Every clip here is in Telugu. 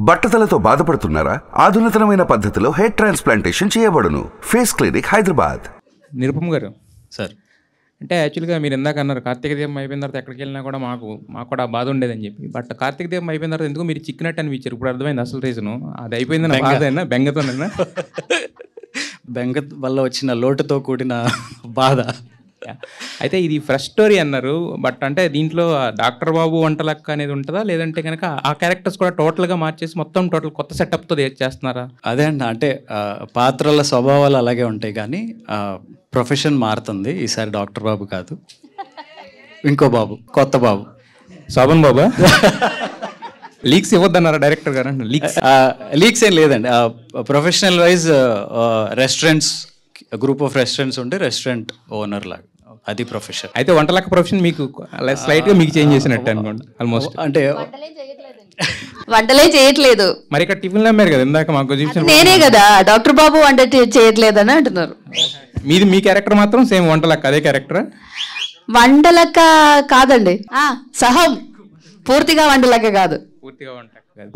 బట్టతలతో బాధపడుతున్నారా? ఆధునితనమైన పద్ధతిలో హెయిర్ ట్రాన్స్ప్లాంటేషన్ చేయబడును. Face clinic, Hyderabad. నిరుపమ్ గారు సార్, అంటే యాక్చువల్గా మీరు ఇందాక అన్నారు కార్తీక దీపం అయిపోయిన తర్వాత ఎక్కడికి వెళ్ళినా కూడా మాకు కూడా బాధ ఉండేదని చెప్పి. బట్ కార్తీక దీపం అయిపోయిన తర్వాత ఎందుకు మీరు చిక్కినట్టు అనిపించారు? ఇప్పుడు అర్థమైంది అసలు రీజను. అది అయిపోయింది బాధ అయినా బెంగతోనైనా బెంగ వల్ల వచ్చిన లోటుతో కూడిన బాధ. అయితే ఇది ఫ్రెష్ స్టోరీ అన్నారు. బట్ అంటే దీంట్లో డాక్టర్ బాబు వంటలక్క అనేది ఉంటుందా, లేదంటే కనుక ఆ క్యారెక్టర్స్ కూడా టోటల్గా మార్చేసి మొత్తం టోటల్ కొత్త సెటప్తో చేస్తున్నారా? అదే అండి, అంటే పాత్రల స్వభావాలు అలాగే ఉంటాయి కానీ ప్రొఫెషన్ మారుతుంది. ఈసారి డాక్టర్ బాబు కాదు, ఇంకో బాబు, కొత్త బాబు, శోభన్ బాబా. లీక్స్ ఇవ్వద్దన్నారా డైరెక్టర్ గారు? లీక్స్ ఏం లేదండి. Professional wise restaurants, group of restaurants ఉంటే రెస్టారెంట్ ఓనర్ లాగా, అది ప్రొఫెషన్. అయితే వంటలక్క ప్రొఫెషన్ మీకు స్లైట్గా మీకు చేంజ్ చేసినట్టు అనుకోండి ఆల్మోస్ట్. అంటే వంటలే చేయట్లేదు. మరి ఇక్కడ టిఫిన్లు అమ్మారు కదా ఇందాక మాకు చూపించిన. నేనే కదా డాక్టర్ బాబు వంట చేయట్లేదని అంటున్నారు. మీ క్యారెక్టర్ మాత్రం సేమ్ వంటలక్క, అదే క్యారెక్టర్. వంటలక్క కాదండి, సహం పూర్తిగా వంటలక్క కాదు. పూర్తిగా వంటలక్క కాదు.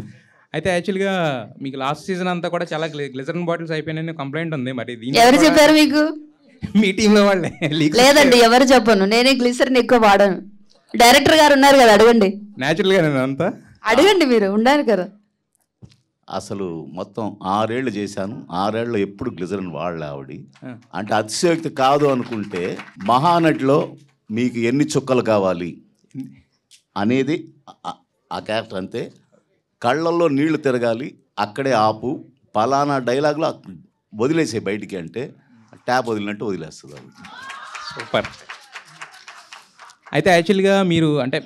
అయితే యాక్చువల్గా మీకు లాస్ట్ సీజన్ అంతా కూడా చాలా గ్లిజరిన్ బాటిల్స్ అయిపోయినాయని కంప్లైంట్ ఉంది. మరి ఎవరు చెప్పారు మీకు? మీ టీంలో వాళ్ళే. లేదండి, ఎవరు చెప్పను. నేనే గ్లిసరిన్ ఎక్కువ వాడాను. డైరెక్టర్ గారు ఉన్నారు కదా, అడగండి. న్యాచురల్గా నేను అంతా అడగండి, మీరు ఉండాలి కదా. అసలు మొత్తం 6 ఏళ్ళు చేశాను. 6 ఏళ్ళు ఎప్పుడు గ్లిజరిన్ వాడలే ఆవిడ. అంటే అతిశయోక్తి కాదు అనుకుంటే మహానటిలో మీకు ఎన్ని చుక్కలు కావాలి అనేది ఆ క్యారెక్టర్ అంతే. కళ్ళల్లో నీళ్లు తిరగాలి, అక్కడే ఆపు, పలానా డైలాగ్లో వదిలేసే బయటికి అంటే ట్యాప్ వదిలినట్టు వదిలేస్తుంది. సూపర్. అయితే యాక్చువల్గా మీరు అంటే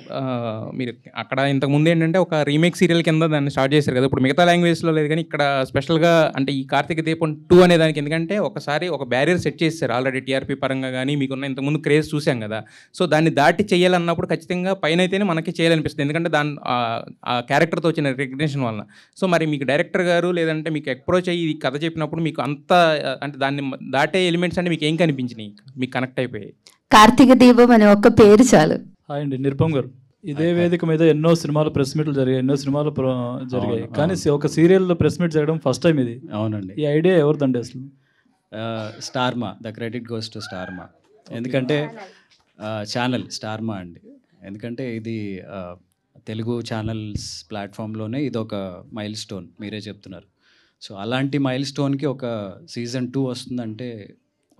మీరు అక్కడ ఇంతకుముందు ఏంటంటే ఒక రీమేక్ సీరియల్ కింద దాన్ని స్టార్ట్ చేశారు కదా. ఇప్పుడు మిగతా లాంగ్వేజ్లో లేదు కానీ ఇక్కడ స్పెషల్గా అంటే ఈ కార్తీక దీపం 2 అనే దానికి ఎందుకంటే ఒకసారి ఒక బ్యారియర్ సెట్ చేశారు ఆల్రెడీ టీఆర్పీ పరంగా కానీ మీకున్న ఇంతకుముందు క్రేజ్ చూసాం కదా. సో దాన్ని దాటి చేయాలన్నప్పుడు ఖచ్చితంగా పైన అయితేనే మనకి చేయాలనిపిస్తుంది, ఎందుకంటే దాని ఆ క్యారెక్టర్తో వచ్చిన రికగ్నిషన్ వలన. సో మరి మీకు డైరెక్టర్ గారు లేదంటే మీకు అప్రోచ్ అయ్యి కథ చెప్పినప్పుడు మీకు అంత అంటే దాన్ని దాటే ఎలిమెంట్స్ అంటే మీకు ఏం కనిపించినాయి, మీకు కనెక్ట్ అయిపోయాయి? కార్తీక దీపం అనే ఒక్క పేరు చాలు. హాయ్ అండి, నిరుపమ్ గారు. ఇదే వేదిక మీద ఎన్నో సినిమాలు ప్రెస్ మీట్లు జరిగాయి, ఎన్నో సినిమాలు జరిగాయి, కానీ ఒక సీరియల్లో ప్రెస్ మీట్ జరగడం ఫస్ట్ టైం ఇది. అవునండి. ఈ ఐడియా ఎవరిదండి అసలు? Star Maa, the credit goes to Star Maa. ఎందుకంటే ఛానల్ స్టార్మా అండి. ఎందుకంటే ఇది తెలుగు ఛానల్స్ ప్లాట్ఫామ్లోనే ఇది ఒక మైల్ స్టోన్, మీరే చెప్తున్నారు. సో అలాంటి మైల్ స్టోన్కి ఒక సీజన్ 2 వస్తుందంటే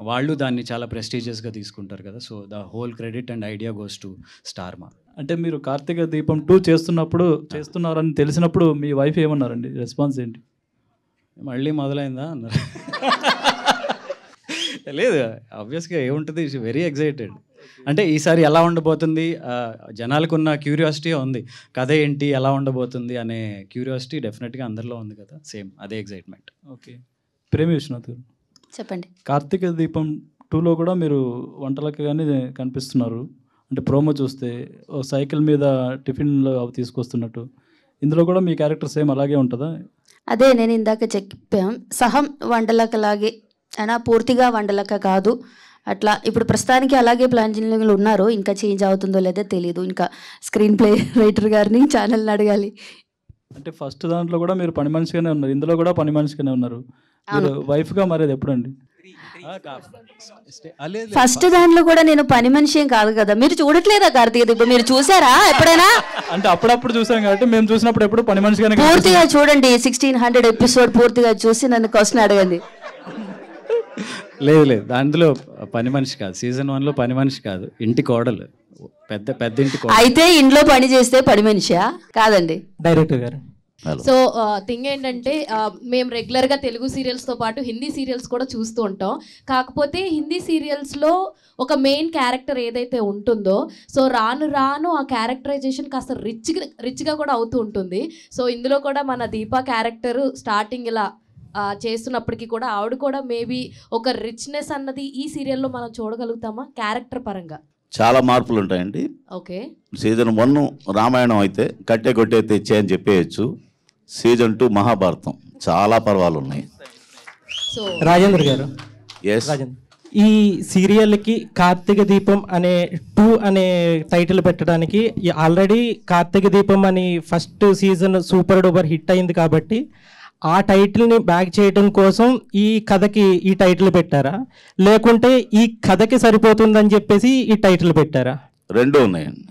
వాళ్ళు దాన్ని చాలా ప్రెస్టీజియస్గా తీసుకుంటారు కదా. So the whole credit and idea goes to Star Maa. అంటే మీరు కార్తీక దీపం 2 చేస్తున్నారని తెలిసినప్పుడు మీ వైఫ్ ఏమన్నారండి? రెస్పాన్స్ ఏంటి? మళ్ళీ మొదలైందా అన్నారు. లేదు, ఆబ్వియస్గా ఏముంటుంది, వెరీ ఎక్సైటెడ్. అంటే ఈసారి ఎలా ఉండబోతుంది, జనాలకు ఉన్న క్యూరియాసిటీ ఉంది, కథ ఏంటి, ఎలా ఉండబోతుంది అనే క్యూరియాసిటీ డెఫినెట్గా అందరిలో ఉంది కదా. సేమ్ అదే ఎక్సైట్మెంట్. ఓకే, ప్రేమి విశ్వనాథ్ గారు చెప్పండి. కార్తీక దీపం 2లో కూడా మీరు వంటలకి కానీ కనిపిస్తున్నారు. అంటే ప్రోమో చూస్తే సైకిల్ మీద టిఫిన్లో అవి తీసుకొస్తున్నట్టు, ఇందులో కూడా మీ క్యారెక్టర్ సేమ్ అలాగే ఉంటుందా? అదే నేను ఇందాక చెప్పాం, సహం వంటలకలాగే అయినా పూర్తిగా వంటలక కాదు. అట్లా ఇప్పుడు ప్రస్తుతానికి అలాగే ప్లానింగ్లు ఉన్నారు. ఇంకా చేంజ్ అవుతుందో లేదో తెలియదు. ఇంకా స్క్రీన్ ప్లే రైటర్ గారిని, ఛానల్ని అడగాలి. అంటే ఫస్ట్ దాంట్లో కూడా మీరు పని మనిషిగానే ఉన్నారు, ఇందులో కూడా పని మనిషిగానే ఉన్నారు. వైఫ్గా మారేది ఎప్పుడండి? ఫస్ట్ దాంట్లో కూడా నేను పని మనిషి ఏం కాదు కదా. మీరు చూడట్లేదా కార్తీక దీపం? మీరు చూసారా ఎప్పుడైనా? అంటే అప్పుడప్పుడు చూసాం కాబట్టి మేము చూసినప్పుడు ఎప్పుడు పని మనిషిగానే. పూర్తిగా చూడండి, 1600 ఎపిసోడ్ పూర్తిగా చూసి నన్ను క్వశ్చన్ అడగండి. లేదు, దాంట్లో పని మనిషి కాదు, సీజన్ 1లో పని మనిషి కాదు, ఇంటి కోడలు, పెద్ద ఇంటి కోడలు. అయితే ఇంట్లో పని చేస్తే పని మనిషా? కాదండి. డైరెక్టర్ గారు. సో థింగ్ ఏంటంటే మేము రెగ్యులర్గా తెలుగు సీరియల్స్తో పాటు హిందీ సీరియల్స్ కూడా చూస్తూ ఉంటాం. కాకపోతే హిందీ సీరియల్స్లో ఒక మెయిన్ క్యారెక్టర్ ఏదైతే ఉంటుందో, సో రాను రాను ఆ క్యారెక్టరైజేషన్ కాస్త రిచ్గా కూడా అవుతూ ఉంటుంది. సో ఇందులో కూడా మన దీపా క్యారెక్టర్ స్టార్టింగ్ ఇలా చేస్తున్నప్పటికీ కూడా ఆవిడ కూడా మేబీ ఒక రిచ్నెస్ అన్నది ఈ సీరియల్లో మనం చూడగలుగుతామా క్యారెక్టర్ పరంగా? చాలా మార్పులు ఉంటాయండి. ఓకే, సీజన్ 1 రామాయణం అయితే కట్టే కొట్టే తెచ్చే అని చెప్పేయచ్చు. సీజన్ 2 మహాభారతం, చాలా పర్వాలు ఉన్నాయి. సో రాజేంద్ర గారు, ఎస్ ఈ సీరియల్కి కార్తీక దీపం అనే 2 అనే టైటిల్ పెట్టడానికి ఆల్రెడీ కార్తీక దీపం అని first season super duper hit అయింది కాబట్టి ఆ టైటిల్ని బ్యాక్ చేయడం కోసం ఈ కథకి ఈ టైటిల్ పెట్టారా, లేకుంటే ఈ కథకి సరిపోతుందని చెప్పేసి ఈ టైటిల్ పెట్టారా? రెండూ ఉన్నాయండి.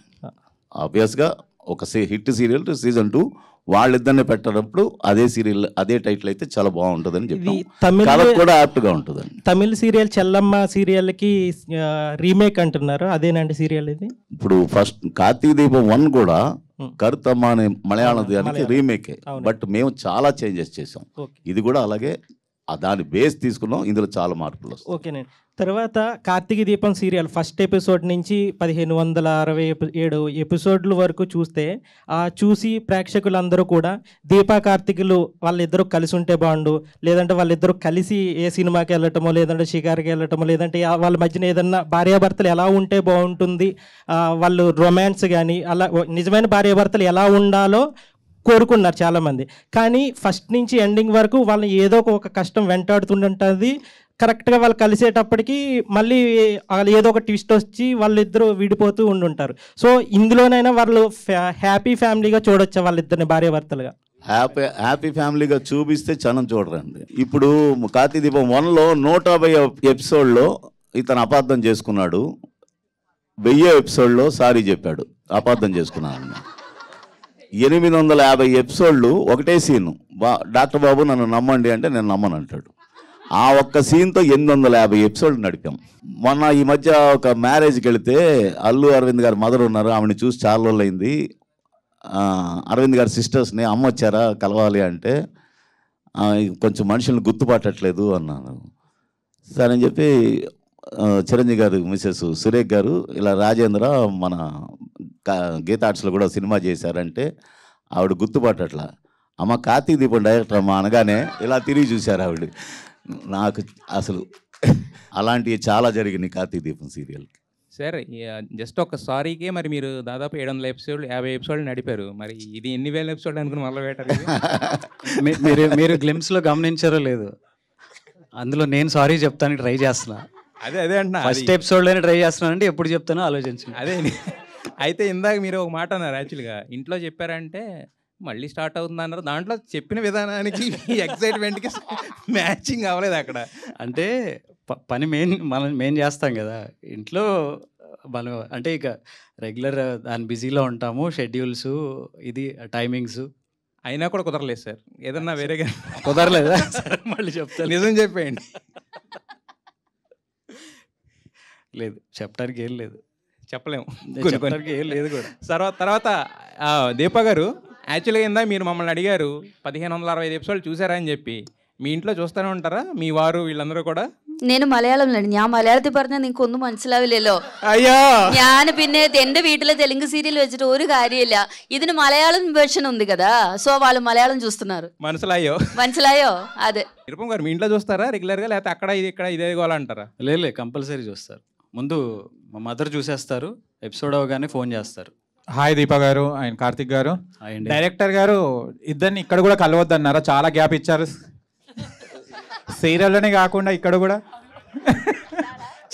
ఆబ్వియస్గా ఒక హిట్ సీరియల్ సీజన్ 2 వాళ్ళిద్దరిని పెట్టినప్పుడు అదే సీరియల్ అదే టైటిల్ అయితే చాలా బాగుంటుందని చెప్పి కథ కూడా యాప్ట్గా ఉంటుందండి. తమిళ సీరియల్ చెల్లమ్మ సీరియల్కి రీమేక్ అంటున్నారు, అదేనండి సీరియల్ ఇది? ఇప్పుడు ఫస్ట్ కార్తీక దీపం 1 కూడా కరుతమ్మ అనే మలయాళం దానికి రీమేకే, బట్ మేము చాలా చేంజెస్ చేసాం. ఇది కూడా అలాగే దాని బేస్ తీసుకున్నాం, ఇందులో చాలా మార్పులు వస్తాయి. ఓకేనండి. తర్వాత కార్తీక దీపం సీరియల్ ఫస్ట్ ఎపిసోడ్ నుంచి 1567 ఎపిసోడ్ల వరకు చూస్తే చూసి ప్రేక్షకులందరూ కూడా దీపా కార్తీకులు వాళ్ళిద్దరూ కలిసి ఉంటే బాగుండు, లేదంటే వాళ్ళిద్దరూ కలిసి ఏ సినిమాకి వెళ్ళటమో, లేదంటే షికార్కి వెళ్ళటమో, లేదంటే వాళ్ళ మధ్యన ఏదన్నా భార్యాభర్తలు ఎలా ఉంటే బాగుంటుంది, వాళ్ళు రొమాన్స్ కానీ అలా నిజమైన భార్యాభర్తలు ఎలా ఉండాలో కోరుకున్నారు చాలామంది. కానీ ఫస్ట్ నుంచి ఎండింగ్ వరకు వాళ్ళని ఏదో ఒక కష్టం వెంటాడుతుంటుంది. కరెక్ట్గా వాళ్ళు కలిసేటప్పటికి మళ్ళీ ఏదో ఒక ట్విస్ట్ వచ్చి వాళ్ళిద్దరూ విడిపోతూ ఉండుంటారు. సో ఇందులోనైనా వాళ్ళు హ్యాపీ ఫ్యామిలీగా చూడొచ్చా వాళ్ళిద్దరిని భార్యాభర్తలుగా? హ్యాపీ ఫ్యామిలీగా చూపిస్తే జనం చూడరండి. ఇప్పుడు కార్తీక దీపం 1లో 150 ఎపిసోడ్లో ఇతను అపార్థం చేసుకున్నాడు, 1000 ఎపిసోడ్లో సారీ చెప్పాడు, అపార్థం చేసుకున్నాను. 850 ఎపిసోడ్లు ఒకటే సీను, డాక్టర్ బాబు నన్ను నమ్మండి అంటే నేను నమ్మను అంటాడు. ఆ ఒక్క సీన్తో 850 ఎపిసోడ్లు నడిపాం. మొన్న ఈ మధ్య ఒక మ్యారేజ్కి వెళితే అల్లు అరవింద్ గారి మదర్ ఉన్నారు, ఆమెను చూసి చాలా రోజులు అయింది. అరవింద్ గారి సిస్టర్స్ని అమ్మ వచ్చారా కలవాలి అంటే కొంచెం మనుషులను గుర్తుపట్టట్లేదు అన్నాను. సరే అని చెప్పి చిరంజీవి గారు మిసెస్ సురేఖ్ గారు ఇలా రాజేంద్ర మన గీతా ఆర్ట్స్లో కూడా సినిమా చేశారంటే ఆవిడ గుర్తుపట్టట్లా. అమ్మ కార్తీక దీపం డైరెక్టర్ అమ్మ అనగానే ఇలా తిరిగి చూశారు ఆవిడ. నాకు అసలు అలాంటివి చాలా జరిగినాయి కార్తీక దీపం సీరియల్కి. సార్ జస్ట్ ఒక సారీకే మరి మీరు దాదాపు 700 ఎపిసోడ్లు 50 ఎపిసోడ్లు నడిపారు, మరి ఇది ఎన్ని వేల ఎపిసోడ్లు అనుకుని మొదలు పెట్టారు? మీరు గ్లిమ్స్లో గమనించారో లేదు, అందులో నేను సారీ చెప్తానికి ట్రై చేస్తున్నా. అదే అంటున్నా, ఫస్ట్ ఎపిసోడ్లోనే ట్రై చేస్తున్నానంటే ఎప్పుడు చెప్తానో ఆలోచించండి. అదే అయితే ఇందాక మీరు ఒక మాట అన్నారు, యాక్చువల్గా ఇంట్లో చెప్పారంటే మళ్ళీ స్టార్ట్ అవుతుంది అన్నారు. దాంట్లో చెప్పిన విధానానికి ఎక్సైట్మెంట్కి మ్యాచింగ్ అవ్వలేదు అక్కడ. అంటే పని మేము చేస్తాం కదా ఇంట్లో, మనం అంటే ఇక రెగ్యులర్ దాని బిజీలో ఉంటాము, షెడ్యూల్స్ ఇది టైమింగ్స్ అయినా కూడా కుదరలేదు సార్. ఏదన్నా వేరేగా కుదరలేదా? మళ్ళీ చెప్తాను, నిజం చెప్పేయండి. లేదు చెప్పడానికి ఏం లేదు, చెప్పలేము, చెప్పడానికి ఏం లేదు కూడా. తర్వాత దీపా గారు యాక్చువల్గా ఇందా మీరు మమ్మల్ని అడిగారు 1565 ఎపిసోడ్లు చూసారా అని చెప్పి. మీ ఇంట్లో చూస్తూనే ఉంటారా మీ వారు వీళ్ళందరൂ కూడా? ഞാൻ മലയാളം ഞാൻ മലയാളത്തിൽ പറഞ്ഞാൽ നിങ്ങൾക്ക് ഒന്നും മനസ്സിലാവില്ലല്ലോ. അയ്യോ, ഞാൻ പിന്നെ എന്റെ വീട്ടിലെ തെലുങ്ക് സീരിയൽ വെച്ചിട്ട് ഒരു കാര്യമില്ല. ഇതിന് മലയാളം వెర్షన్ ఉంది కదా, సో వాళ్ళు మలయాళం చూస్తున్నారు. మనసులాయో అదే. నిరుపం గారు మీ ఇంట్లో చూస్తారా రెగ్యులర్గా, లేకపోతే అక్కడ ఇది ఇక్కడ ఇదే గోలంటారా? లేదు కంపల్సరీ చూస్తారు. ముందు మా మదర్ చూసేస్తారు, ఎపిసోడ్ అవగానే ఫోన్ చేస్తారు. హాయ్ దీపా గారు, ఆయన కార్తిక్ గారు. డైరెక్టర్ గారు ఇద్దరిని ఇక్కడ కూడా కలవద్దన్నారా? చాలా గ్యాప్ ఇచ్చారు సీరియల్లోనే కాకుండా ఇక్కడ కూడా.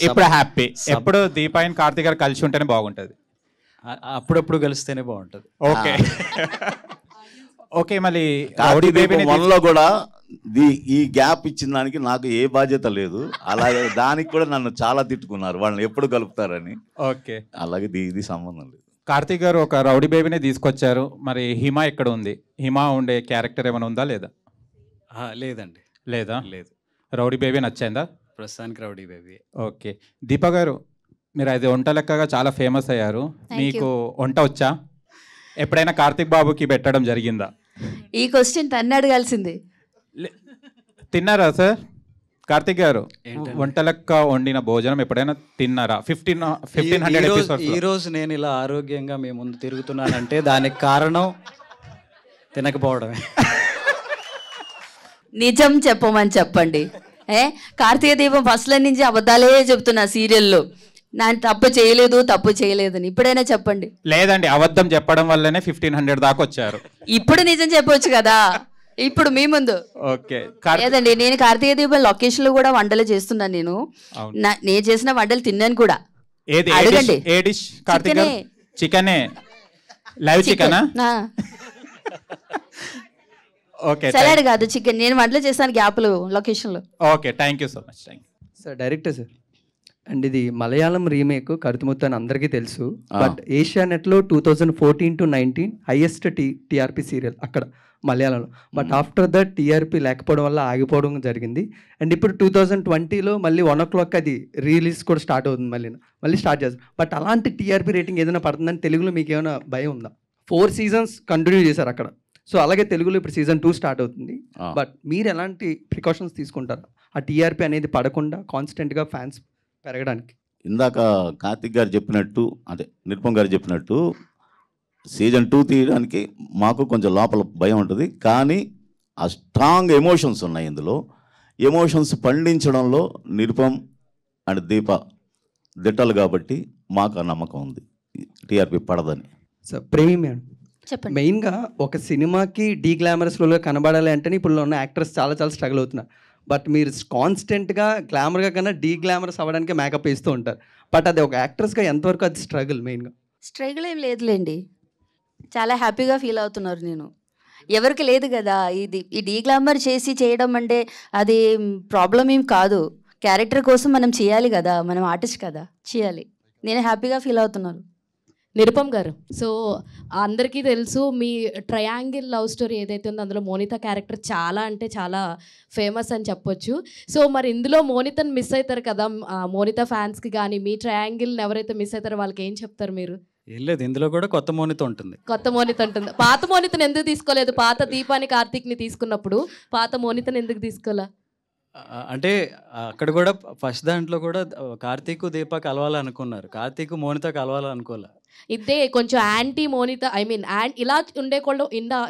ఇప్పుడు హ్యాపీ, ఎప్పుడు దీపా అండ్ కార్తిక్ గారు కలిసి ఉంటేనే బాగుంటుంది. అప్పుడప్పుడు కలిస్తేనే బాగుంటుంది. Okay okay. మళ్ళీ మనలో కూడా ఈ గ్యాప్ ఇచ్చిన దానికి నాకు ఏ బాధ్యత లేదు. అలాగే దానికి కూడా నన్ను చాలా తిట్టుకున్నారు, వాళ్ళని ఎప్పుడు కలుపుతారని. ఓకే, అలాగే ఇది సంబంధం లేదు. కార్తిక్ గారు ఒక రౌడీ బేబీని తీసుకొచ్చారు, మరి హిమ ఎక్కడ ఉంది? హిమ ఉండే క్యారెక్టర్ ఏమైనా ఉందా లేదా? లేదండి. లేదా? లేదు. రౌడీ బేబీ నచ్చిందా? ప్రస్తుతానికి రౌడీ బేబీ. ఓకే. దీపా గారు మీరు అది వంట లెక్కగా చాలా ఫేమస్ అయ్యారు, మీకు వంట వచ్చా? ఎప్పుడైనా కార్తిక్ బాబుకి పెట్టడం జరిగిందా? ఈ క్వశ్చన్ తన్ను అడగాల్సింది. తిన్నారా సార్ కార్తిక్ గారు? వంట లెక్క వండిన భోజనం ఎప్పుడైనా తిన్నారా? 1500 ఎపిసోడ్స్. ఈ రోజు నేను ఇలా ఆరోగ్యంగా మీ ముందు తిరుగుతున్నానంటే దానికి కారణం తినకపోవడమే. నిజం చెప్పమని చెప్పండి. కార్తీక దీపం ఫస్ట్లో నుంచి అబద్ధాలే చెప్తున్నా సీరియల్లో. నేను తప్పు చేయలేదని ఇప్పుడైనా చెప్పండి. లేదండి, అబద్ధం చెప్పడం వల్లనే 1500 దాకా వచ్చారు. ఇప్పుడు నిజం చెప్పొచ్చు కదా. ఇప్పుడు మీ ముందు ఓకే లేదండి, నేను కార్తీక దీపం లొకేషన్ లో కూడా వంటలు చేస్తున్నాను. నేను నేను చేసిన వంటలు తిన్నాను కూడా. ఏది అడగండి. ఏ డిష్ కార్తిక్ గారు? చికెనే, లైవ్ చికెనా? ఓకే సలాడ్ కాదు, చికెన్. నేను వంటలు చేస్తాను గ్యాప్లు లొకేషన్ లో. Okay, thank you so much. Thank you sir. Director sir, and ఇది మలయాళం రీమేక్ కరుతుముత్తు అని అందరికీ తెలుసు. బట్ ఏషియానెట్లో 2014 to 19 హైయెస్ట్ టీఆర్పీ సీరియల్ అక్కడ మలయాళంలో. బట్ ఆఫ్టర్ దట్ టీఆర్పీ లేకపోవడం వల్ల ఆగిపోవడం జరిగింది. అండ్ ఇప్పుడు 2020లో మళ్ళీ 1 o'clock అది రిలీజ్ కూడా స్టార్ట్ అవుతుంది. మళ్ళీ స్టార్ట్ చేస్తారు. బట్ అలాంటి టీఆర్పీ రేటింగ్ ఏదైనా పడుతుందని తెలుగులో మీకు ఏమైనా భయం ఉందా? 4 seasons కంటిన్యూ చేశారు అక్కడ. సో అలాగే తెలుగులో ఇప్పుడు season 2 స్టార్ట్ అవుతుంది. బట్ మీరు ఎలాంటి ప్రికాషన్స్ తీసుకుంటారు ఆ టీఆర్పీ అనేది పడకుండా కాన్స్టెంట్గా ఫ్యాన్స్ పెరగడానికి? ఇందాక కార్తిక్ గారు చెప్పినట్టు, అదే నిరుపమ్ గారు చెప్పినట్టు, సీజన్ 2 తీయడానికి మాకు కొంచెం లోపల భయం ఉంటుంది. కానీ ఆ స్ట్రాంగ్ ఎమోషన్స్ ఉన్నాయి ఇందులో. ఎమోషన్స్ పండించడంలో నిరుపమ్ అండ్ దీప దిట్టలు కాబట్టి మాకు ఆ నమ్మకం ఉంది టీఆర్పీ పడదని. సార్ ప్రేమి మేడం, చెప్పండి. మెయిన్గా ఒక సినిమాకి గ్లామరస్ రోల్గా కనబడాలి అంటేనే ఇప్పుడు ఉన్న యాక్టర్స్ చాలా స్ట్రగుల్ అవుతున్నారు. బట్ మీరు కాన్స్టెంట్గా గ్లామర్గా కన్నా గ్లామరస్ అవ్వడానికి మేకప్ వేస్తూ ఉంటారు. బట్ అది ఒక యాక్ట్రెస్గా ఎంతవరకు అది స్ట్రగుల్? మెయిన్గా స్ట్రగుల్ ఏం లేదులేండి, చాలా హ్యాపీగా ఫీల్ అవుతున్నారు. నేను ఎవరికి లేదు కదా ఇది. ఈ డీగ్లామర్ చేసి చేయడం అంటే అది ప్రాబ్లం ఏం కాదు. క్యారెక్టర్ కోసం మనం చేయాలి కదా, మనం ఆర్టిస్ట్ కదా, చేయాలి. నేను హ్యాపీగా ఫీల్ అవుతున్నాను. నిరుపమ్ గారు, సో అందరికీ తెలుసు మీ ట్రయాంగిల్ లవ్ స్టోరీ ఏదైతే ఉందో అందులో మోనిత క్యారెక్టర్ చాలా అంటే చాలా ఫేమస్ అని చెప్పొచ్చు. సో మరి ఇందులో మోనితను మిస్ అవుతారు కదా, మోనిత ఫ్యాన్స్కి కానీ మీ ట్రయాంగిల్ని ఎవరైతే మిస్ అవుతారో వాళ్ళకి ఏం చెప్తారు మీరు? ఏం లేదు, ఇందులో కూడా కొత్త మోనిత ఉంటుంది. కొత్త మోనిత ఉంటుంది. పాత మోనితను ఎందుకు తీసుకోలేదు? పాత దీపాని కార్తీక్ని తీసుకున్నప్పుడు పాత మోనితను ఎందుకు తీసుకోలే? అంటే అక్కడ కూడా ఫస్ట్ దాంట్లో కూడా కార్తీక్ దీప కలవాలనుకున్నారు, కార్తీక్ మోనిత కలవాలనుకోలే. ఇదే కొంచెం యాంటీ మోనిత, ఐ మీన్ ఇలా ఉండే వాళ్ళు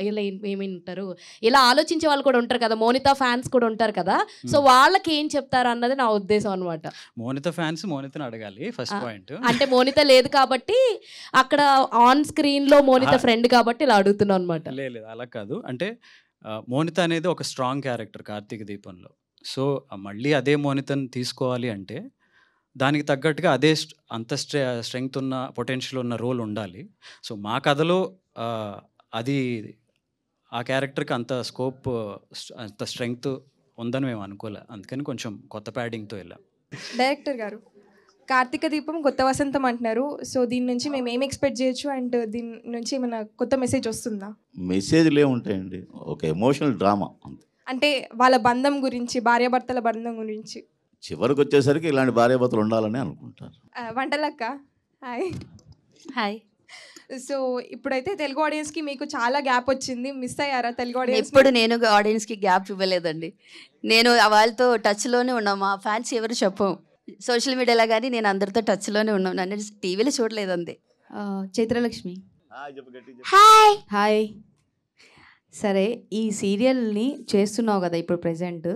ఇలా ఏమంటారు, ఇలా ఆలోచించే వాళ్ళు కూడా ఉంటారు కదా, మోనిత ఫ్యాన్స్ కూడా ఉంటారు కదా. సో వాళ్ళకి ఏం చెప్తారు అన్నది నా ఉద్దేశం అనమాట. మోనిత ఫ్యాన్స్ మోనితను అడగాలి ఫస్ట్ పాయింట్. అంటే మోనిత లేదు కాబట్టి అక్కడ ఆన్ స్క్రీన్ లో మోనిత ఫ్రెండ్ కాబట్టి ఇలా అడుగుతున్నాను అనమాట. లేదు అలా కాదు, అంటే మోనిత అనేది ఒక స్ట్రాంగ్ క్యారెక్టర్ కార్తీక దీపంలో. సో మళ్ళీ అదే మోనితను తీసుకోవాలి అంటే దానికి తగ్గట్టుగా అదే అంత స్ట్రెంగ్త్ ఉన్న పొటెన్షియల్ ఉన్న రోల్ ఉండాలి. సో మా కథలో అది ఆ క్యారెక్టర్కి అంత స్కోప్ అంత స్ట్రెంగ్త్ ఉందని మేము అనుకోలే, అందుకని కొంచెం కొత్త ప్యాడింగ్తో వెళ్ళాం. డైరెక్టర్ గారు, కార్తీక దీపం కొత్త వసంతం అంటున్నారు. సో దీని నుంచి మేము ఏం ఎక్స్పెక్ట్ చేయొచ్చు అండ్ దీని నుంచి ఏమైనా కొత్త మెసేజ్ వస్తుందా? మెసేజ్లు ఏముంటాయండి, ఒక ఎమోషనల్ డ్రామా అంటే వాళ్ళ బంధం గురించి, భార్యాభర్తల బంధం గురించి. చివరికి వచ్చేసరికి ఇలాంటి భార్యాభర్తలు ఉండాలని అనుకుంటారు. వంటలక్క హాయ్. హాయ్. సో ఇప్పుడైతే తెలుగు ఆడియన్స్కి మీకు చాలా గ్యాప్ వచ్చింది, మిస్ అయ్యారా తెలుగు ఆడియన్స్? ఇప్పుడు నేను ఆడియన్స్కి గ్యాప్ ఇవ్వలేదండి. నేను వాళ్ళతో టచ్లోనే ఉన్నాను. మా ఫ్యాన్స్ ఎవరు చెప్పం, సోషల్ మీడియాలో కానీ నేను అందరితో టచ్లోనే ఉన్నాను. నన్ను టీవీలో చూడలేదు అంతే. చైత్రలక్ష్మి హాయ్. హాయ్. సరే, ఈ సీరియల్ని చేస్తున్నావు కదా ఇప్పుడు ప్రెజెంట్,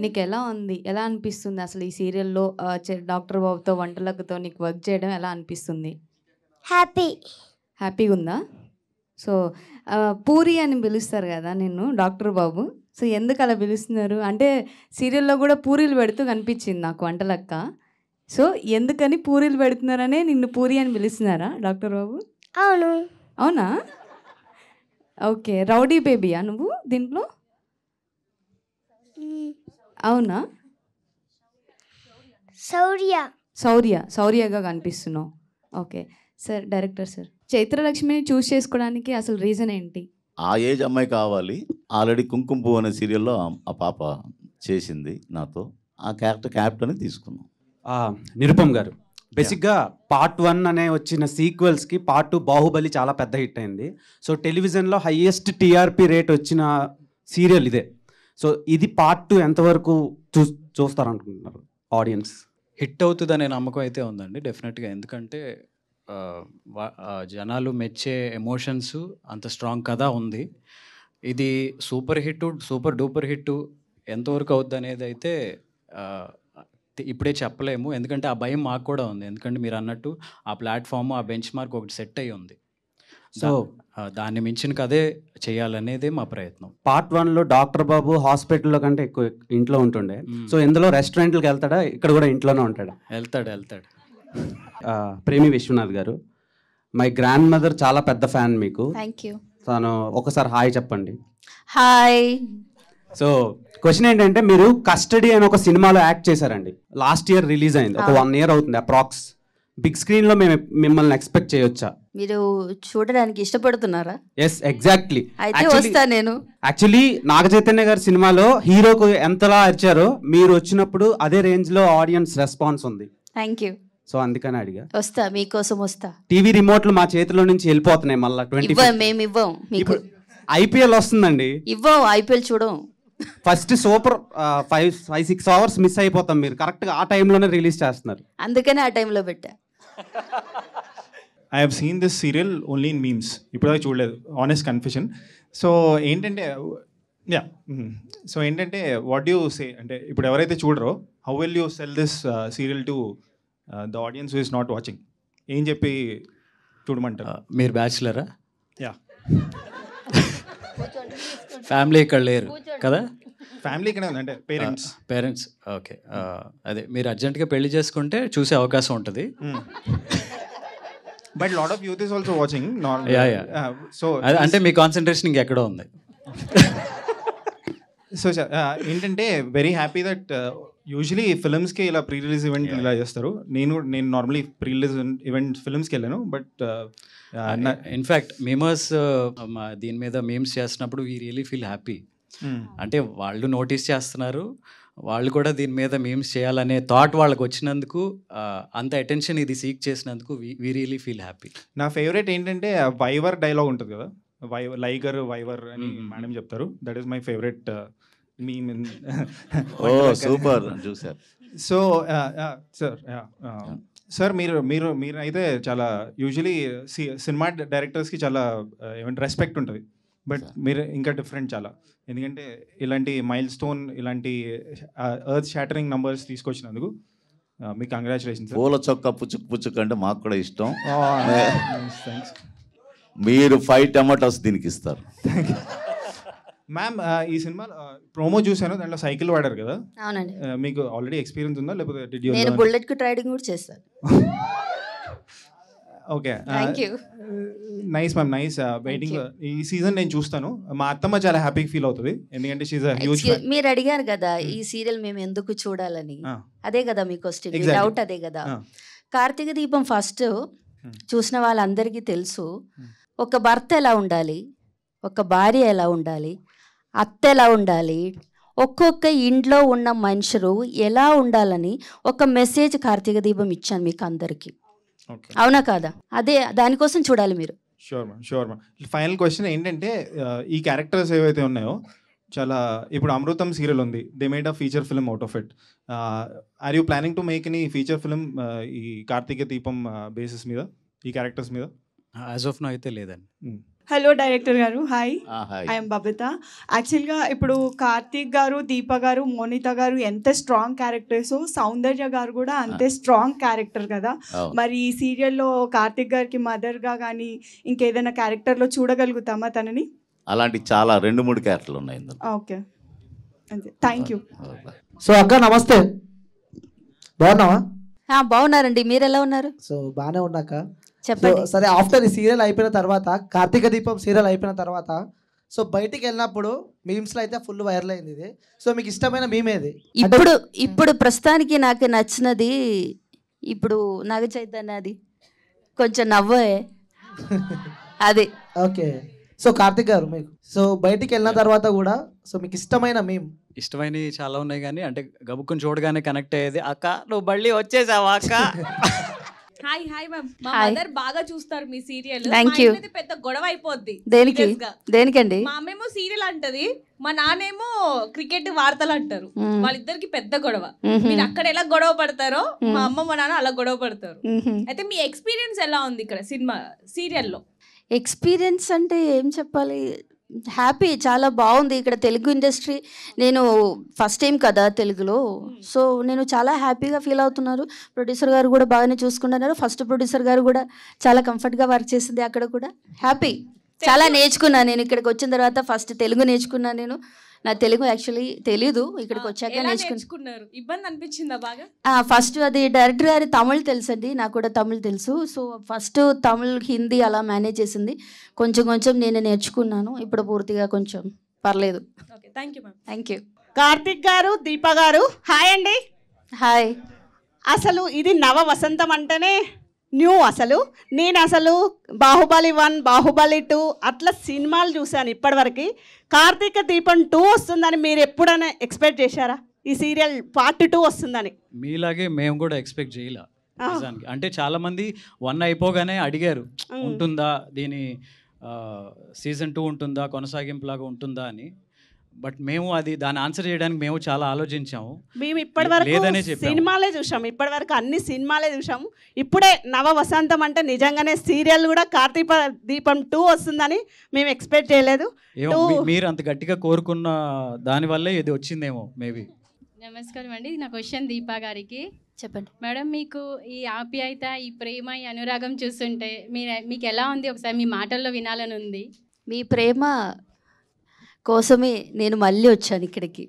నీకు ఎలా ఉంది, ఎలా అనిపిస్తుంది అసలు ఈ సీరియల్లో డాక్టర్ బాబుతో వంటలతో నీకు వర్క్ చేయడం ఎలా అనిపిస్తుంది? హ్యాపీగా ఉందా? సో పూరి అని పిలుస్తారు కదా నిన్ను డాక్టర్ బాబు, సో ఎందుకు అలా పిలుస్తున్నారు? అంటే సీరియల్లో కూడా పూరీలు పెడుతూ కనిపించింది నాకు వంటలక్క. సో ఎందుకని పూరీలు పెడుతున్నారనే నిన్ను పూరి అని పిలుస్తున్నారా డాక్టర్ బాబు? అవును. అవునా? ఓకే. రౌడీ బేబీయా నువ్వు దీంట్లో? అవునా? శౌర్యగా కనిపిస్తున్నావు. Okay sir. డైరెక్టర్ సార్, చైత్రలక్ష్మిని చూస్ చేసుకోవడానికి అసలు రీజన్ ఏంటి? ఆ ఏజ్ అమ్మాయి కావాలి. ఆల్రెడీ కుంకుమ పువ్వు అనే సీరియల్లో ఆ పాప చేసింది నాతో, ఆ క్యారెక్టర్ని తీసుకున్నాం. నిరుపమ్ గారు, బేసిక్గా పార్ట్ 1 అనే వచ్చిన సీక్వెల్స్కి పార్ట్ 2 బాహుబలి చాలా పెద్ద హిట్ అయింది. సో టెలివిజన్లో హైయెస్ట్ టీఆర్పీ రేట్ వచ్చిన సీరియల్ ఇదే. సో ఇది పార్ట్ 2 ఎంతవరకు చూస్తారనుకుంటున్నారు ఆడియన్స్? హిట్ అవుతుందనే నమ్మకం అయితే ఉందండి డెఫినెట్గా. ఎందుకంటే జనాలు మెచ్చే ఎమోషన్స్ అంత స్ట్రాంగ్ కథ ఉంది. ఇది సూపర్ డూపర్ హిట్ ఎంతవరకు అవుద్ది అనేది అయితే ఇప్పుడే చెప్పలేము. ఎందుకంటే ఆ భయం మాకు కూడా ఉంది. ఎందుకంటే మీరు అన్నట్టు ఆ ప్లాట్ఫామ్, ఆ బెంచ్ మార్క్ ఒకటి సెట్ అయ్యి ఉంది. సో దాన్ని మించిన కదే చేయాలనేదే మా ప్రయత్నం. పార్ట్ 1లో డాక్టర్ బాబు హాస్పిటల్లో కంటే ఎక్కువ ఇంట్లో ఉంటుండే. సో ఇందులో రెస్టారెంట్కి వెళ్తాడా, ఇక్కడ కూడా ఇంట్లోనే ఉంటాడా? వెళ్తాడు. ప్రేమి విశ్వనాథ్ గారు, మై గ్రాండ్ మదర్ చాలా పెద్ద ఫ్యాన్ మీకు. Thank you. తను ఒకసారి హాయ్ చెప్పండి. హాయ్. సో క్వశ్చన్ ఏంటంటే, మీరు కస్టడీ అని ఒక సినిమాలో యాక్ట్ చేశారండి. లాస్ట్ ఇయర్ రిలీజ్ అయింది, ఒక 1 year అవుతుంది అప్రాక్స్. బిగ్ స్క్రీన్లో మేము మిమ్మల్ని ఎక్స్పెక్ట్ చేయొచ్చా? మీరు చూడడానికి ఇష్టపడుతున్నారా? Yes, exactly. అయితే వస్తా నేను. యాక్చువల్లీ నాగ చైతన్య గారి సినిమాలో హీరోకు ఎంతలా అరిచారో మీరు వచ్చినప్పుడు అదే రేంజ్లో ఆడియన్స్ రెస్పాన్స్ ఉంది. Thank you. సో అందుకని అడిగా. వస్తా, మీకోసం వస్తా. టీవీ రిమోట్లు మా చేతిలో నుంచి వెళ్ళిపోతున్నాయి మళ్ళీ. మేము ఇవ్వం మీకు. IPL వస్తుందండి. ఇవ్వం, IPL చూడం. ఫస్ట్ సూపర్ 5-6 hours మిస్ అయిపోతాం. మీరు కరెక్ట్గా ఆ టైంలోనే రిలీజ్ చేస్తున్నారు, అందుకనే ఆ టైంలో పెట్టా. I have seen this serial only in memes. ఇప్పుడే చూడలేదు, ఆనెస్ట్ కన్ఫెషన్. సో ఏంటంటే వాట్ యూ సే అంటే, ఇప్పుడు ఎవరైతే చూడరో, how will you sell this serial to the audience who is not watching? ఏం చెప్పి చూడమంటారు? మీరు బ్యాచులరా? యా. ఫ్యామిలీ ఇక్కడ లేరు కదా? ఫ్యామిలీ ఇక్కడే ఉంది, అంటే పేరెంట్స్. ఓకే. అదే మీరు అర్జెంట్గా పెళ్లి చేసుకుంటే చూసే అవకాశం ఉంటుంది. But lot of youth is also watching. So అంటే మీ కాన్సన్ట్రేషన్ ఇంకెక్కడో ఉంది. సో ఏంటంటే వెరీ హ్యాపీ దట్ యూజువలీ ఫిల్మ్స్కి ఇలా ప్రీ రిలీజ్ ఈవెంట్ ఇలా చేస్తారు. నేను నార్మలీ ప్రీ రిలీజ్ ఈవెంట్ ఫిల్మ్స్కి వెళ్ళాను. బట్ ఇన్ఫ్యాక్ట్ మేమర్స్ దీని మీద మేమ్స్ చేస్తున్నప్పుడు వీ రియలీ ఫీల్ హ్యాపీ. అంటే వాళ్ళు నోటీస్ చేస్తున్నారు, వాళ్ళు కూడా దీని మీద మేమ్స్ చేయాలనే థాట్ వాళ్ళకి వచ్చినందుకు, అంత అటెన్షన్ ఇది సీక్ చేసినందుకు వీ రియలీ ఫీల్ హ్యాపీ. నా ఫేవరెట్ ఏంటంటే వైవర్ డైలాగ్ ఉంటుంది కదా, లైగర్ వైవర్ అని మేడం చెప్తారు. That is my favourite meme. Oh super చూసారు. సో సార్ మీరు అయితే చాలా యూజువలీ సినిమా డైరెక్టర్స్కి చాలా ఏమంటే రెస్పెక్ట్ ఉంటుంది. బట్ మీరు ఇంకా డిఫరెంట్ చాలా. ఎందుకంటే ఇలాంటి మైల్ స్టోన్, ఇలాంటి ఎర్త్ షాటరింగ్ నంబర్స్ తీసుకొచ్చినందుకు మీకు కంగ్రాచులేషన్స్. పూల చొక్క పుచ్చుకు అంటే మాకు కూడా ఇష్టం. థ్యాంక్స్. మీరు 5 tomatoes దీనికి ఇస్తారు. మ్యామ్, ఈ సినిమా ప్రోమో చూసాను, దాంట్లో సైకిల్ వాడారు కదా? అవునండి. మీకు ఆల్రెడీ ఎక్స్పీరియన్స్ ఉందా, లేకపోతే నేను బుల్లెట్ కు రైడింగ్ కూడా చేస్తాను. Okay, thank you. Nice ma'am, nice. Waiting. ఈ సీజన్ నేను చూస్తాను. మా అత్తమ్మ చాలా హ్యాపీగా ఫీల్ అవుతుంది, ఎందుకంటే షీఈ్ అ హ్యూజ్ ఫ్యాన్. మీరు అడిగారు కదా ఈ సీరియల్ మేము ఎందుకు చూడాలని, అదే కదా మీ క్వశ్చన్, డౌట్ అదే కదా. కార్తీక దీపం ఫస్ట్ చూసిన వాళ్ళందరికీ తెలుసు, ఒక భర్త ఎలా ఉండాలి, ఒక భార్య ఎలా ఉండాలి, అత్త ఎలా ఉండాలి, ఒక్కొక్క ఇంట్లో ఉన్న మనుషులు ఎలా ఉండాలని ఒక మెసేజ్ కార్తీక దీపం ఇచ్చాను మీకు అందరికీ. అవునా కాదా? అదే దానికోసం చూడాలి మీరు. Sure ma'am. ఫైనల్ క్వశ్చన్ ఏంటంటే, ఈ క్యారెక్టర్స్ ఏవైతే ఉన్నాయో చాలా, ఇప్పుడు అమృతం సీరియల్ ఉంది, they made a feature film out of it. Are you planning to make any feature film ఈ కార్తీక దీపం బేసిస్ మీద, ఈ క్యారెక్టర్స్ మీద? యాజ్ ఆఫ్ నౌ అయితే లేదండి. హలో డైరెక్టర్ గారు, హాయ్. ఐఎమ్ బబిత. యాక్చువల్గా ఇప్పుడు కార్తీక్ గారు, దీప గారు, మోనిత గారు ఎంత స్ట్రాంగ్ క్యారెక్టర్స్, సౌందర్య గారు కూడా అంతే స్ట్రాంగ్ క్యారెక్టర్ కదా. మరి ఈ సీరియల్లో కార్తీక్ గారికి మదర్గా కానీ ఇంకేదైనా క్యారెక్టర్లో చూడగలుగుతామా తనని? అలాంటి చాలా 2-3 క్యారెక్టర్లు ఉన్నాయి. ఓకే, అంతే. Thank you. సో అక్క నమస్తే, బాగున్నావా? బాగున్నారండి, మీరు ఎలా ఉన్నారు? సో బాగానే ఉన్నాక చెప్పండి. సరే, ఆఫ్టర్ ఈ సీరియల్ అయిపోయిన తర్వాత, కార్తీక దీపం సీరియల్ అయిపోయిన తర్వాత, సో బయటికి వెళ్ళినప్పుడు మీమ్స్లో అయితే ఫుల్ వైరల్ అయింది ఇది. సో మీకు ఇష్టమైన మీమ్ ఏది? ఇప్పుడు ప్రస్తుతానికి నాకు నచ్చినది ఇప్పుడు నాగ చైతన్యది, కొంచెం నవ్వే అది. ఓకే. సో కార్తీక్ గారు, మీకు సో బయటికి వెళ్ళిన తర్వాత కూడా సో మీకు ఇష్టమైన మీమ్? ఇష్టమైనవి చాలా ఉన్నాయి, కానీ అంటే గబుక్కుని చూడగానే కనెక్ట్ అయ్యేది, అక్క నువ్వు బళ్ళీ వచ్చేసావా అక్క. హాయ్ మ్యామ్, మా మదర్ బాగా చూస్తారు మీ సీరియల్. Thank you. పెద్ద గొడవ అయిపోద్ది. దేనికండి? మా అమ్మేమో సీరియల్ అంటది, మా నాన్నేమో క్రికెట్ వార్తలు అంటారు. వాళ్ళిద్దరికి పెద్ద గొడవ. మీరు అక్కడ ఎలా గొడవ పడతారో మా అమ్మ మా నాన్న అలా గొడవ పడతారు. అయితే మీ ఎక్స్పీరియన్స్ ఎలా ఉంది ఇక్కడ సినిమా సీరియల్లో? ఎక్స్పీరియన్స్ అంటే ఏం చెప్పాలి, హ్యాపీ, చాలా బాగుంది. ఇక్కడ తెలుగు ఇండస్ట్రీ నేను ఫస్ట్ టైం కదా తెలుగులో, సో నేను చాలా హ్యాపీగా ఫీల్ అవుతున్నారు. ప్రొడ్యూసర్ గారు కూడా బాగానే చూసుకుంటున్నారు. ఫస్ట్ ప్రొడ్యూసర్ గారు కూడా చాలా కంఫర్ట్గా వర్క్ చేసింది. అక్కడ కూడా హ్యాపీ, చాలా నేర్చుకున్నాను. నేను ఇక్కడికి వచ్చిన తర్వాత ఫస్ట్ తెలుగు నేర్చుకున్నాను. నేను నా తెలుగు యాక్చువల్లీ తెలీదు, ఇక్కడికి వచ్చాక నేర్చుకున్నారు. ఇబ్బంది అనిపించిందా బాగా? ఫస్ట్ అది డైరెక్టర్ గారి తమిళ్ తెలుసండి, నాకు కూడా తమిళ్ తెలుసు. సో ఫస్ట్ తమిళ్ హిందీ అలా మేనేజ్ చేసింది. కొంచెం కొంచెం నేను నేర్చుకున్నాను. ఇప్పుడు పూర్తిగా కొంచెం పర్లేదు. Thank you. కార్తిక్ గారు, దీప గారు, హాయ్ అండి. హాయ్. అసలు ఇది నవ వసంతం అంటేనే న్యూ. నేను అసలు బాహుబలి 1, బాహుబలి 2 అట్లా సినిమాలు చూశాను ఇప్పటివరకు. కార్తీక దీపం 2 వస్తుందని మీరు ఎప్పుడైనా ఎక్స్పెక్ట్ చేశారా? ఈ సీరియల్ పార్ట్ 2 వస్తుందని? మీలాగే మేము కూడా ఎక్స్పెక్ట్ చేయలే నిజానికి. అంటే చాలామంది 1 అయిపోగానే అడిగారు ఉంటుందా దీని సీజన్ 2 ఉంటుందా, కొనసాగింపులాగా ఉంటుందా అని. బట్ మేము దాని ఆన్సర్ చేయడానికి మేము చాలా ఆలోచించాము. మేము ఇప్పటివరకు సినిమాలే చూసాము, ఇప్పటివరకు అన్ని సినిమాలే చూసాము. ఇప్పుడే నవ వసంతం అంటే నిజంగానే సీరియల్ కూడా కార్తీక దీపం 2 వస్తుందని మేము ఎక్స్పెక్ట్ చేయలేదు. మీరు అంత గట్టిగా కోరుకున్న దానివల్లే ఇది వచ్చిందేమో మేబీ. నమస్కారం అండి. నా క్వశ్చన్ దీపా గారికి. చెప్పండి మేడం. మీకు ఈ ఆప్యాయత, ఈ ప్రేమ, ఈ అనురాగం చూస్తుంటే మీకు ఎలా ఉంది? ఒకసారి మీ మాటల్లో వినాలని ఉంది. మీ ప్రేమ కోసమే నేను మళ్ళీ వచ్చాను ఇక్కడికి.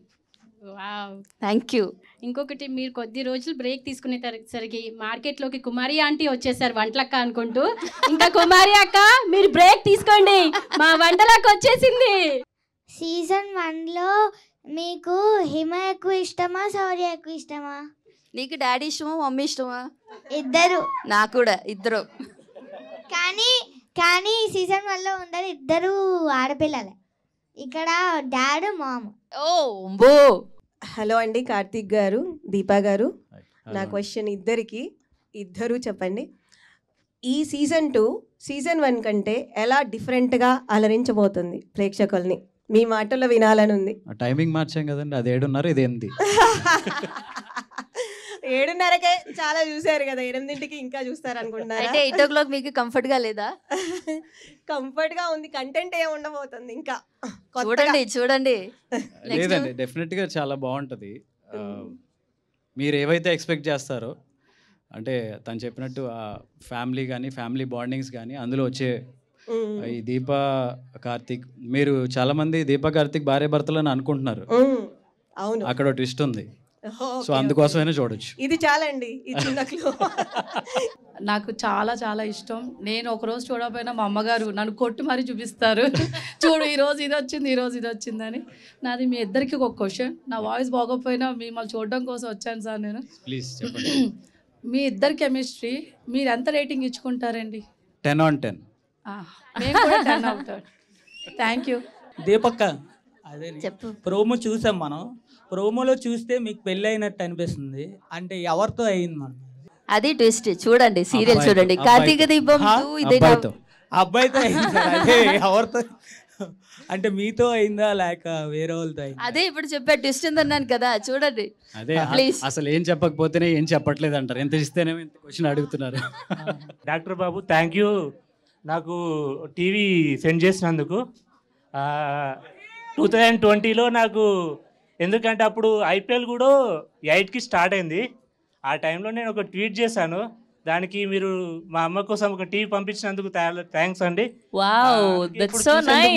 Thank you. ఇంకొకటి, మీరు కొద్ది రోజులు బ్రేక్ తీసుకునేసరికి మార్కెట్లోకి కుమారి ఆంటీ వచ్చేసారు వంటలక్క అనుకుంటూ. ఇంకా కుమారి అక్క మీరు బ్రేక్ తీసుకోండి, మా వంటలక్క వచ్చేసింది. సీజన్ 1లో మీకు హిమ ఎక్కువ ఇష్టమా, శౌర్య ఎక్కువ ఇష్టమా? నీకు డాడీ ఇష్టమా, మమ్మీ ఇష్టమా? ఇద్దరు. నాకు కూడా ఇద్దరు. కానీ సీజన్ 1లో ఉండరు ఇద్దరు ఆడపిల్లలే. ఇక్కడ డాడ్ మామ్. హలో అండి కార్తీక్ గారు, దీపా గారు. నా క్వశ్చన్ ఇద్దరు చెప్పండి. ఈ సీజన్ 2 సీజన్ 1 కంటే ఎలా డిఫరెంట్గా అలరించబోతుంది ప్రేక్షకుల్ని? మీ మాటల్లో వినాలని ఉంది. టైమింగ్ మార్చాం కదండి, అది 7:30, ఇది 8. 7:30కే చాలా చూసారు కదా, 8ంటికి ఇంకా చూస్తారు అనుకుంటున్నారా? అంటే 8 o'clock మీకు కంఫర్ట్గా లేదా? కంఫర్ట్గా ఉంది. కంటెంట్ ఏమి ఉండబోతుంది ఇంకా? చూడండి. లేదండి, డెఫినెట్గా చాలా బాగుంటుంది. మీరు ఏవైతే ఎక్స్పెక్ట్ చేస్తారో, అంటే తను చెప్పినట్టు ఆ ఫ్యామిలీ కానీ ఫ్యామిలీ బాండింగ్స్ కానీ అందులో వచ్చే ఈ దీపా కార్తిక్, మీరు చాలామంది దీపా కార్తిక్ భార్య భర్తలు అని అనుకుంటున్నారు. అవును, అక్కడ ట్విస్ట్ ఉంది. సో అందుకోసమైనా చూడొచ్చు. ఇది చాలండి ఈ చిన్న క్లూ. నాకు చాలా చాలా ఇష్టం. నేను ఒకరోజు చూడకపోయినా మా అమ్మగారు నన్ను కొట్టి మరీ చూపిస్తారు, చూడు ఈరోజు ఇది వచ్చింది, ఈరోజు ఇది వచ్చిందని. నాది మీ ఇద్దరికి ఒక క్వశ్చన్. నా వాయిస్ బాగోపోయినా మిమ్మల్ని చూడడం కోసం వచ్చాను సార్ నేను. ప్లీజ్ చెప్పండి. మీ ఇద్దరు కెమిస్ట్రీ మీరు ఎంత రేటింగ్ ఇచ్చుకుంటారండి? 10 on 10. మేము కూడా 10 అవుతాం. Thank you. దీపక్క, అదే చెప్పు. ప్రోమో చూసాం మనం. ప్రోమోలో చూస్తే మీకు పెళ్ళి అయినట్టు అనిపిస్తుంది. అంటే ఎవరితో అయింది మనం? అది ట్విస్ట్. చూడండి, సీరియల్ చూడండి. కార్తీక దీపం అబ్బాయితో అయింది. అదే ఎవరితో అంటే మీతో అయిందా లేక వేరే వాళ్ళతో అయిందా? అదే ఇప్పుడు చెప్పా, ట్విస్ట్ ఉందన్నాను కదా, చూడండి. అదే అసలు ఏం చెప్పకపోతేనే ఏం చెప్పట్లేదు అంటారు, ఎంత ఇస్తేనే ఇంత క్వశ్చన్ అడుగుతున్నారు. డాక్టర్ బాబు థ్యాంక్ యూ నాకు టీవీ సెండ్ చేసినందుకు. 2020లో నాకు, ఎందుకంటే అప్పుడు ఐపీఎల్ కూడా 8కి స్టార్ట్ అయింది. ఆ టైంలో నేను ఒక ట్వీట్ చేశాను. దానికి మీరు మా అమ్మ కోసం ఒక టీవీ పంపించినందుకు థ్యాంక్స్ అండి.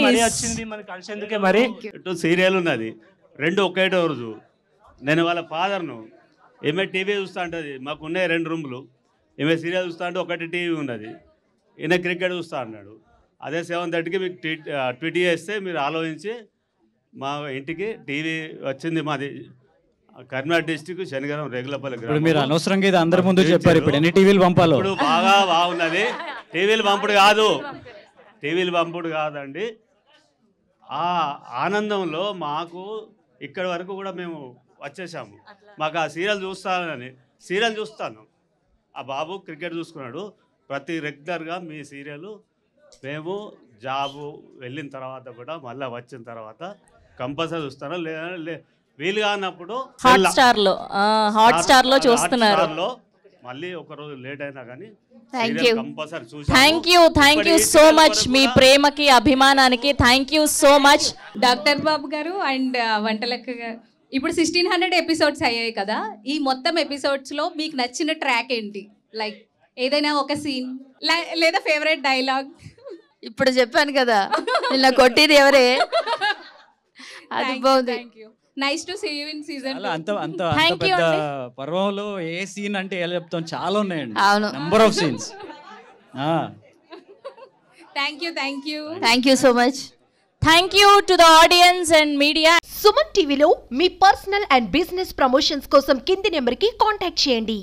మరీ వచ్చింది మనకి కలిసేందుకే. మరి ఇటు సీరియల్ ఉన్నది, 2 ఒకే రోజు. నేను వాళ్ళ ఫాదర్ను, ఏమే టీవీ చూస్తూ ఉంటుంది, మాకు ఉన్నాయి 2 రూమ్లు. ఏమే సీరియల్ చూస్తూ అంటే ఒకటి టీవీ ఉన్నది, ఈయన క్రికెట్ చూస్తూ అన్నాడు. అదే 7:30కి మీకు ట్వీట్ చేస్తే మీరు ఆలోచించి మా ఇంటికి టీవీ వచ్చింది. మాది కర్నాటక డిస్టిక్ శనిగారం రెగ్యులపల్లి. ఇప్పుడు మీరు అనవసరంగా ఇది అందరి ముందు చెప్పారు. ఇప్పుడు ఎన్ని టీవీలు పంపాలో? ఇప్పుడు బాగా బాగున్నది. టీవీలు పంపుడు కాదండి. ఆ ఆనందంలో మాకు ఇక్కడి వరకు కూడా మేము వచ్చేసాము. మాకు ఆ సీరియల్ చూస్తాను. ఆ బాబు క్రికెట్ చూసుకున్నాడు. ప్రతి రెగ్యులర్గా మీ సీరియల్ మేము జాబు వెళ్ళిన తర్వాత కూడా మళ్ళీ వచ్చిన తర్వాత కంపల్సరీ చూస్తాను. వీలుగా అన్నప్పుడు హాట్స్టార్లో చూస్తున్నారు. మళ్ళీ ఒక రోజు లేట్ అయినా కానీ థ్యాంక్ యూ కంపల్సరీ చూసి థ్యాంక్ యూ సో మచ్ మీ ప్రేమకి అభిమానానికి thank you so much. Doctor Babu గారు అండ్ వంటలక్క గారు, ఇప్పుడు 1600 ఎపిసోడ్స్ అయ్యాయి కదా, ఈ మొత్తం ఎపిసోడ్స్లో మీకు నచ్చిన ట్రాక్ ఏంటి? లైక్ ఏదైనా ఒక సీన్ లేదా ఫేవరెట్ డైలాగ్? ఇప్పుడు చెప్పాను కదా నిన్న కొట్టిది ఎవరే, అది బాగుంది. Nice to see you in season. అంత పెద్ద పర్వంలో ఏ సీన్ అంటే ఎలా చెప్తాం, చాలా ఉన్నాయండి. అవును, number of scenes. Thank you so much. Thank you to the audience and media. Suman టీవీలో మీ పర్సనల్ అండ్ బిజినెస్ ప్రమోషన్స్ కోసం కింది నెంబర్కి కాంటాక్ట్ చేయండి.